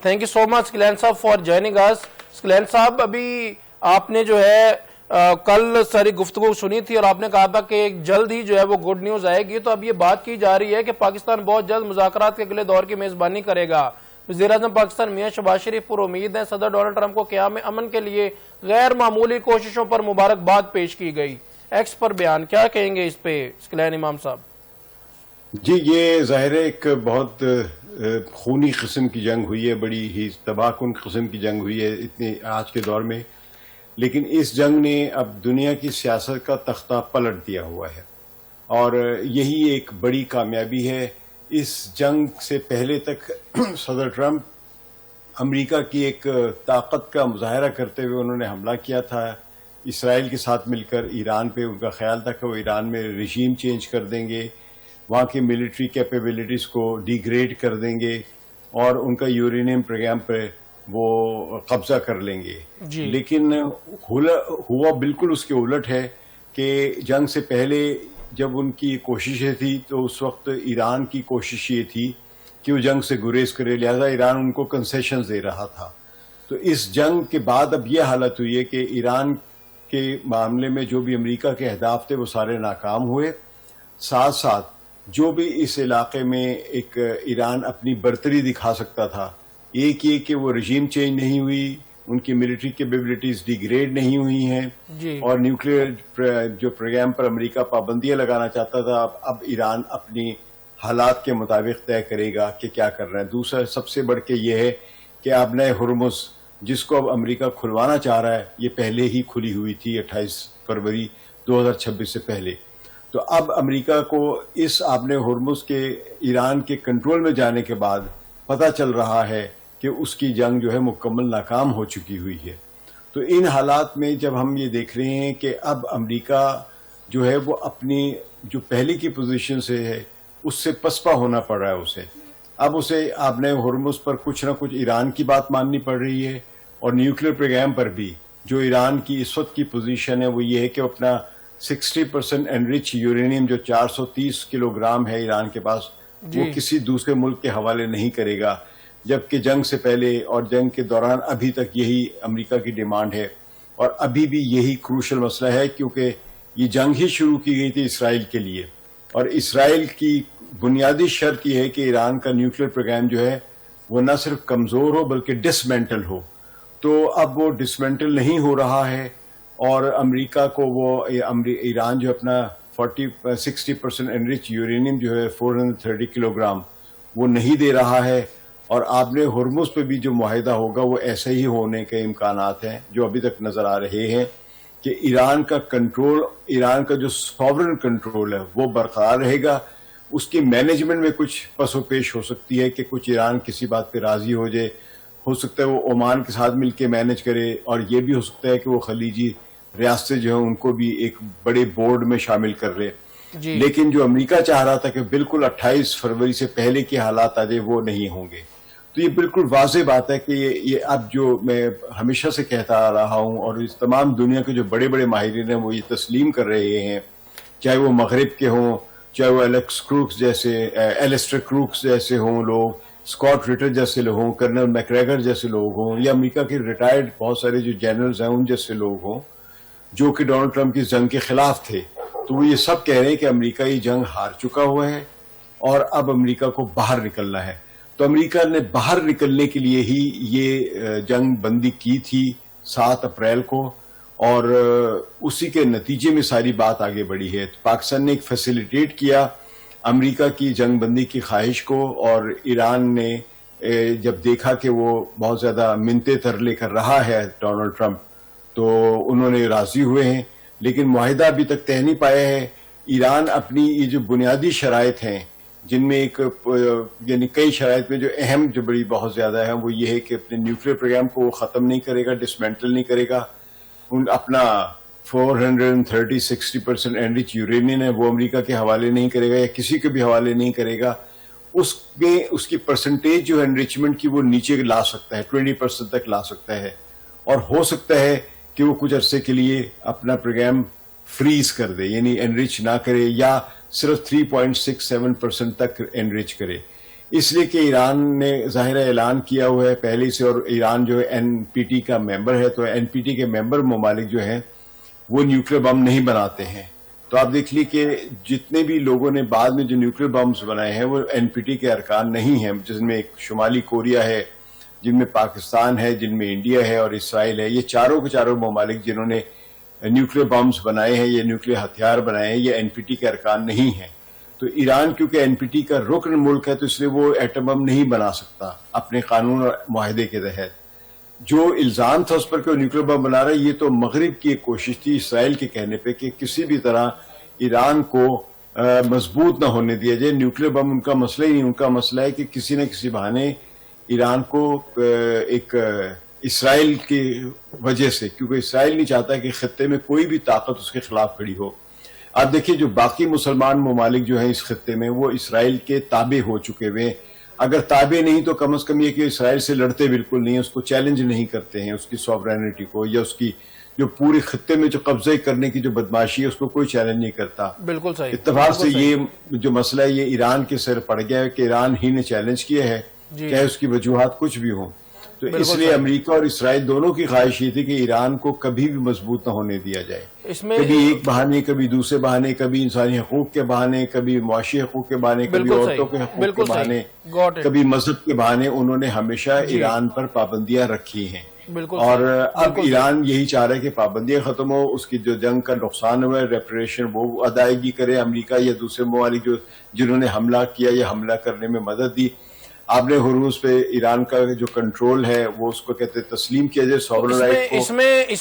Thank you so مچ اسکلین صاحب for joining اس. اسکلین صاحب ابھی آپ نے جو ہے کل ساری گفتگو سنی تھی اور آپ نے کہا تھا کہ جلد ہی جو ہے وہ گڈ نیوز آئے گی. تو اب یہ بات کی جا رہی ہے کہ پاکستان بہت جلد مذاکرات کے اگلے دور کی میزبانی کرے گا. وزیر اعظم پاکستان میاں شہباز شریف پر امید ہے. صدر ڈونلڈ ٹرمپ کو قیام امن کے لیے غیر معمولی کوششوں پر مبارکباد پیش کی گئی. ایکس پر بیان کیا کہیں گے اس پہ اسکلین امام صاحب؟ جی یہ ظاہر ہے ایک بہت خونی قسم کی جنگ ہوئی ہے, بڑی ہی تباہ کن قسم کی جنگ ہوئی ہے اتنے آج کے دور میں. لیکن اس جنگ نے اب دنیا کی سیاست کا تختہ پلٹ دیا ہوا ہے اور یہی ایک بڑی کامیابی ہے. اس جنگ سے پہلے تک صدر ٹرمپ امریکہ کی ایک طاقت کا مظاہرہ کرتے ہوئے انہوں نے حملہ کیا تھا اسرائیل کے ساتھ مل کر ایران پہ. ان کا خیال تھا کہ وہ ایران میں رژیم چینج کر دیں گے, وہاں کی ملٹری کیپیبلٹیز کو ڈیگریڈ کر دیں گے اور ان کا یورینیم پروگرام پہ وہ قبضہ کر لیں گے. لیکن ہوا بالکل اس کے الٹ ہے کہ جنگ سے پہلے جب ان کی کوششیں تھی تو اس وقت ایران کی کوشش یہ تھی کہ وہ جنگ سے گریز کرے, لہذا ایران ان کو کنسیشنز دے رہا تھا. تو اس جنگ کے بعد اب یہ حالت ہوئی ہے کہ ایران کے معاملے میں جو بھی امریکہ کے اہداف تھے وہ سارے ناکام ہوئے. ساتھ ساتھ جو بھی اس علاقے میں ایک ایران اپنی برتری دکھا سکتا تھا, ایک یہ کہ وہ رژیم چینج نہیں ہوئی, ان کی ملٹری کیپیبلٹیز ڈیگریڈ نہیں ہوئی ہیں اور نیوکلیئر جو پروگرام پر امریکہ پابندیاں لگانا چاہتا تھا اب ایران اپنی حالات کے مطابق طے کرے گا کہ کیا کر رہا ہے. دوسرا سب سے بڑھ کے یہ ہے کہ آبنۂ ہرمز جس کو اب امریکہ کھلوانا چاہ رہا ہے, یہ پہلے ہی کھلی ہوئی تھی 28 فروری 2026 سے پہلے. تو اب امریکہ کو اس آبنۂ ہرمز کے ایران کے کنٹرول میں جانے کے بعد پتہ چل رہا ہے کہ اس کی جنگ جو ہے مکمل ناکام ہو چکی ہوئی ہے. تو ان حالات میں جب ہم یہ دیکھ رہے ہیں کہ اب امریکہ جو ہے وہ اپنی جو پہلے کی پوزیشن سے ہے اس سے پسپا ہونا پڑ رہا ہے اب اسے آبنۂ ہرمز پر کچھ نہ کچھ ایران کی بات ماننی پڑ رہی ہے اور نیوکلیئر پروگرام پر بھی جو ایران کی اس وقت کی پوزیشن ہے وہ یہ ہے کہ اپنا 60% انرچ یورینیم جو 430 کلو گرام ہے ایران کے پاس وہ کسی دوسرے ملک کے حوالے نہیں کرے گا, جبکہ جنگ سے پہلے اور جنگ کے دوران ابھی تک یہی امریکہ کی ڈیمانڈ ہے اور ابھی بھی یہی کروشل مسئلہ ہے کیونکہ یہ جنگ ہی شروع کی گئی تھی اسرائیل کے لیے اور اسرائیل کی بنیادی شرط یہ ہے کہ ایران کا نیوکلیئر پروگرام جو ہے وہ نہ صرف کمزور ہو بلکہ ڈسمینٹل ہو. تو اب وہ ڈسمینٹل نہیں ہو رہا ہے اور امریکہ کو وہ ایران جو اپنا 60% انرچ یورینیم جو ہے 430 کلو گرام وہ نہیں دے رہا ہے اور آبنۂ ہرمز پہ بھی جو معاہدہ ہوگا وہ ایسے ہی ہونے کے امکانات ہیں جو ابھی تک نظر آ رہے ہیں کہ ایران کا کنٹرول, ایران کا جو سوورن کنٹرول ہے وہ برقرار رہے گا. اس کی مینجمنٹ میں کچھ پس و پیش ہو سکتی ہے کہ کچھ ایران کسی بات پہ راضی ہو جائے, ہو سکتا ہے وہ عمان کے ساتھ مل کے مینج کرے اور یہ بھی ہو سکتا ہے کہ وہ خلیجی ریاستیں جو ہیں ان کو بھی ایک بڑے بورڈ میں شامل کر لے. لیکن جو امریکہ چاہ رہا تھا کہ بالکل 28 فروری سے پہلے کے حالات آ جائے وہ نہیں ہوں گے. تو یہ بالکل واضح بات ہے کہ یہ اب جو میں ہمیشہ سے کہتا آ رہا ہوں اور اس تمام دنیا کے جو بڑے بڑے ماہرین ہیں وہ یہ تسلیم کر رہے ہیں, چاہے وہ مغرب کے ہوں, چاہے وہ ایلسٹر کروکس جیسے ہوں لوگ, اسکاٹ ریٹر جیسے لوگ ہوں, کرنل میکریگر جیسے لوگ ہوں, یا امریکہ کے ریٹائرڈ بہت سارے جو جنرلز ہیں ان جیسے لوگ ہوں جو کہ ڈونلڈ ٹرمپ کی جنگ کے خلاف تھے, تو وہ یہ سب کہہ رہے ہیں کہ امریکہ یہ جنگ ہار چکا ہوا ہے اور اب امریکہ کو باہر نکلنا ہے. تو امریکہ نے باہر نکلنے کے لیے ہی یہ جنگ بندی کی تھی 7 اپریل کو اور اسی کے نتیجے میں ساری بات آگے بڑھی ہے. پاکستان نے ایک فیسیلیٹیٹ کیا امریکہ کی جنگ بندی کی خواہش کو اور ایران نے جب دیکھا کہ وہ بہت زیادہ منتیں ترلے کر رہا ہے ڈونلڈ ٹرمپ تو انہوں نے راضی ہوئے ہیں, لیکن معاہدہ ابھی تک طے نہیں پایا ہے. ایران اپنی یہ جو بنیادی شرائط ہیں جن میں ایک یعنی کئی شرائط میں جو اہم جو بڑی بہت زیادہ ہے وہ یہ ہے کہ اپنے نیوکلیئر پروگرام کو ختم نہیں کرے گا, ڈسمینٹل نہیں کرے گا, اپنا 430-60% انرچ یورینیم ہے وہ امریکہ کے حوالے نہیں کرے گا یا کسی کے بھی حوالے نہیں کرے گا. اس میں اس کی پرسنٹیج جو ہے انریچمنٹ کی وہ نیچے لا سکتا ہے, 20% تک لا سکتا ہے اور ہو سکتا ہے کہ وہ کچھ عرصے کے لیے اپنا پروگرام فریز کر دے, یعنی انرچ نہ کرے یا صرف 3.67% تک انرچ کرے. اس لیے کہ ایران نے ظاہر اعلان کیا ہوا ہے پہلے سے، اور ایران جو ہے NPT کا ممبر ہے، تو NPT کے ممبر ممالک جو ہیں وہ نیوکلیر بم نہیں بناتے ہیں. تو آپ دیکھ لیے کہ جتنے بھی لوگوں نے بعد میں جو نیوکلیر بمز بنائے ہیں وہ NPT کے ارکان نہیں ہیں، جن میں ایک شمالی کوریا ہے، جن میں پاکستان ہے، جن میں انڈیا ہے اور اسرائیل ہے. یہ چاروں کے چاروں ممالک جنہوں نے نیوکلیر بمز بنائے ہیں یا نیوکلیر ہتھیار بنائے ہیں، یہ NPT کے ارکان نہیں ہیں. تو ایران کیونکہ NPT کا رکن ملک ہے تو اس لیے وہ ایٹم بم نہیں بنا سکتا اپنے قانون اور معاہدے کے تحت. جو الزام تھا اس پر کہ وہ نیوکلیر بم بنا رہا ہے، یہ تو مغرب کی ایک کوشش تھی اسرائیل کے کہنے پہ کہ کسی بھی طرح ایران کو مضبوط نہ ہونے دیا جائے. نیوکلیر بم ان کا مسئلہ ہی نہیں، ان کا مسئلہ ہے کہ کسی نہ کسی بہانے ایران کو ایک اسرائیل کی وجہ سے، کیونکہ اسرائیل نہیں چاہتا کہ خطے میں کوئی بھی طاقت اس کے خلاف کھڑی ہو. آپ دیکھیے جو باقی مسلمان ممالک جو ہیں اس خطے میں وہ اسرائیل کے تابع ہو چکے ہوئے ہیں. اگر تابع نہیں تو کم از کم یہ کہ اسرائیل سے لڑتے بالکل نہیں ہیں، اس کو چیلنج نہیں کرتے ہیں، اس کی سوورینٹی کو یا اس کی جو پورے خطے میں جو قبضہ کرنے کی جو بدماشی ہے اس کو کوئی چیلنج نہیں کرتا. بالکل صحیح. اتفاق سے یہ جو مسئلہ ہے یہ ایران کے سر پڑ گیا ہے کہ ایران ہی نے چیلنج کیا ہے، چاہے اس کی وجوہات کچھ بھی ہوں. تو اس لیے امریکہ اور اسرائیل دونوں کی خواہش یہ تھی کہ ایران کو کبھی بھی مضبوط نہ ہونے دیا جائے. کبھی ایک بہانے، کبھی دوسرے بہانے، کبھی انسانی حقوق کے بہانے، کبھی معاشی حقوق کے بہانے، کبھی عورتوں کے حقوق کے بہانے، کبھی مذہب کے بہانے، انہوں نے ہمیشہ ایران پر پابندیاں رکھی ہیں. اور اب ایران یہی چاہ رہا ہے کہ پابندیاں ختم ہو، اس کی جو جنگ کا نقصان ہوا ہے ریپریشن وہ ادائیگی کرے امریکہ یا دوسرے ممالک جنہوں نے حملہ کیا یا حملہ کرنے میں مدد دی. آپ نے ہرمز پہ ایران کا جو کنٹرول ہے وہ اس کو کہتے تسلیم کیا جائے سوورن رائٹ کو. اس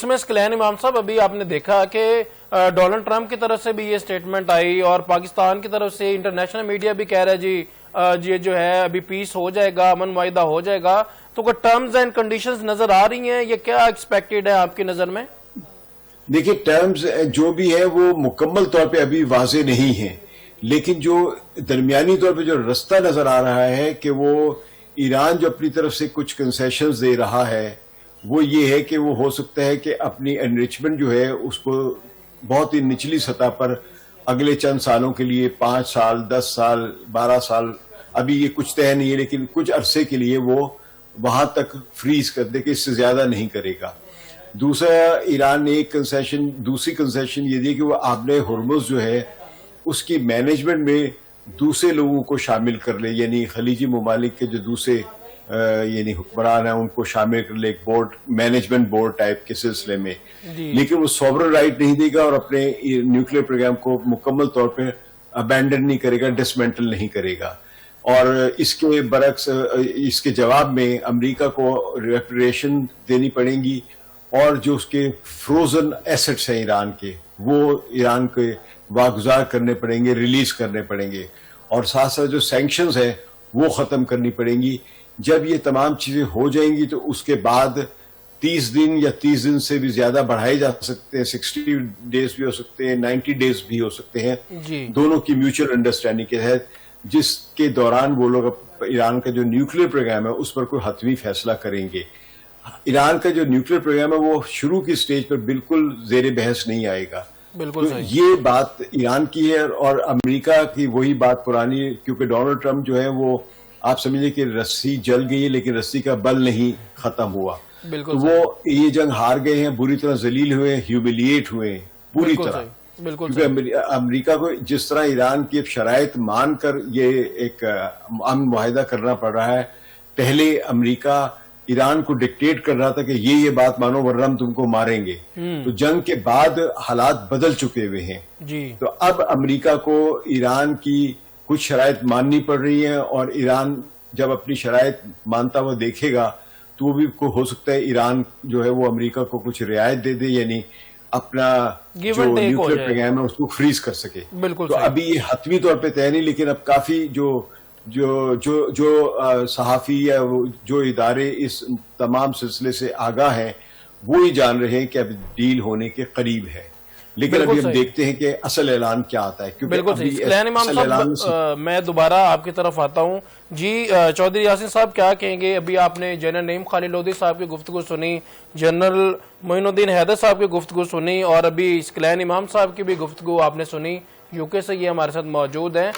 میں اسکلین امام صاحب ابھی آپ نے دیکھا کہ ڈونلڈ ٹرمپ کی طرف سے بھی یہ سٹیٹمنٹ آئی اور پاکستان کی طرف سے انٹرنیشنل میڈیا بھی کہہ رہا ہے جی جو ہے ابھی پیس ہو جائے گا، امن معاہدہ ہو جائے گا. تو کوئی ٹرمز اینڈ کنڈیشنز نظر آ رہی ہیں، یہ کیا ایکسپیکٹڈ ہے آپ کی نظر میں؟ دیکھیے ٹرمز جو بھی ہے وہ مکمل طور پہ ابھی واضح نہیں ہیں، لیکن جو درمیانی طور پہ جو رستہ نظر آ رہا ہے کہ وہ ایران جو اپنی طرف سے کچھ کنسیشنز دے رہا ہے وہ یہ ہے کہ وہ ہو سکتا ہے کہ اپنی انریچمنٹ جو ہے اس کو بہت ہی نچلی سطح پر اگلے چند سالوں کے لیے 5 سال 10 سال 12 سال ابھی یہ کچھ طے نہیں ہے، لیکن کچھ عرصے کے لیے وہ وہاں تک فریز کر دے کہ اس سے زیادہ نہیں کرے گا. دوسرا ایران نے ایک دوسری کنسیشن یہ دی کہ وہ آبِ ہرمز جو ہے اس کی مینجمنٹ میں دوسرے لوگوں کو شامل کر لے، یعنی خلیجی ممالک کے جو دوسرے یعنی حکمران ہیں ان کو شامل کر لے ایک بورڈ، مینجمنٹ بورڈ ٹائپ کے سلسلے میں. لیکن وہ سوورن رائٹ نہیں دے گا اور اپنے نیوکلیر پروگرام کو مکمل طور پہ ابینڈن نہیں کرے گا، ڈسمینٹل نہیں کرے گا. اور اس کے برعکس اس کے جواب میں امریکہ کو ریپریشن دینی پڑیں گی اور جو اس کے فروزن ایسٹس ہیں ایران کے وہ ایران کے واگزار کرنے پڑیں گے، ریلیز کرنے پڑیں گے. اور ساتھ ساتھ جو سینکشنز ہیں وہ ختم کرنی پڑیں گی. جب یہ تمام چیزیں ہو جائیں گی تو اس کے بعد 30 دن یا 30 دن سے بھی زیادہ بڑھائے جا سکتے ہیں، 60 ڈیز بھی ہو سکتے ہیں، 90 ڈیز بھی ہو سکتے ہیں دونوں کی میوچل انڈرسٹینڈنگ کے تحت، جس کے دوران وہ لوگ ایران کا جو نیوکلیر پروگرام ہے اس پر کوئی حتمی فیصلہ کریں گے. ایران کا جو نیوکلیر پروگرام ہے وہ شروع کی سٹیج پر بالکل زیر بحث نہیں آئے گا. بالکل یہ بات ایران کی ہے اور امریکہ کی وہی بات پرانی، کیونکہ ڈونلڈ ٹرمپ جو ہے وہ آپ سمجھیں کہ رسی جل گئی ہے لیکن رسی کا بل نہیں ختم ہوا. تو وہ یہ جنگ ہار گئے ہیں، بری طرح ذلیل ہوئے، ہیوملیٹ ہوئے پوری طرح. کیونکہ امریکہ کو جس طرح ایران کی شرائط مان کر یہ ایک امن معاہدہ کرنا پڑ رہا ہے، پہلے امریکہ ایران کو ڈکٹیٹ کر رہا تھا کہ یہ بات مانو ورنہ ہم تم کو ماریں گے. تو جنگ کے بعد حالات بدل چکے ہوئے ہیں. تو اب امریکہ کو ایران کی کچھ شرائط ماننی پڑ رہی ہیں اور ایران جب اپنی شرائط مانتا ہوا دیکھے گا تو وہ بھی ہو سکتا ہے ایران جو ہے وہ امریکہ کو کچھ رعایت دے دے، یعنی اپنا جو نیوکلیر پروگرام ہے اس کو فریز کر سکے. تو ابھی یہ حتمی طور پہ طے نہیں، لیکن اب کافی جو صحافی یا جو ادارے اس تمام سلسلے سے آگاہ ہیں وہ ہی جان رہے ہیں کہ اب ڈیل ہونے کے قریب ہے. لیکن ابھی ہم دیکھتے ہیں کہ اصل اعلان کیا آتا ہے. بالکل صحیح. اسکلین امام صاحب میں دوبارہ آپ کی طرف آتا ہوں. جی چودھری یاسین صاحب کیا کہیں گے؟ ابھی آپ نے جنرل نعیم خالد لودھی صاحب کی گفتگو سنی، جنرل معین الدین حیدر صاحب کی گفتگو سنی اور ابھی اسکلین امام صاحب کی بھی گفتگو آپ نے سنی. UK سے یہ ہمارے ساتھ موجود ہیں.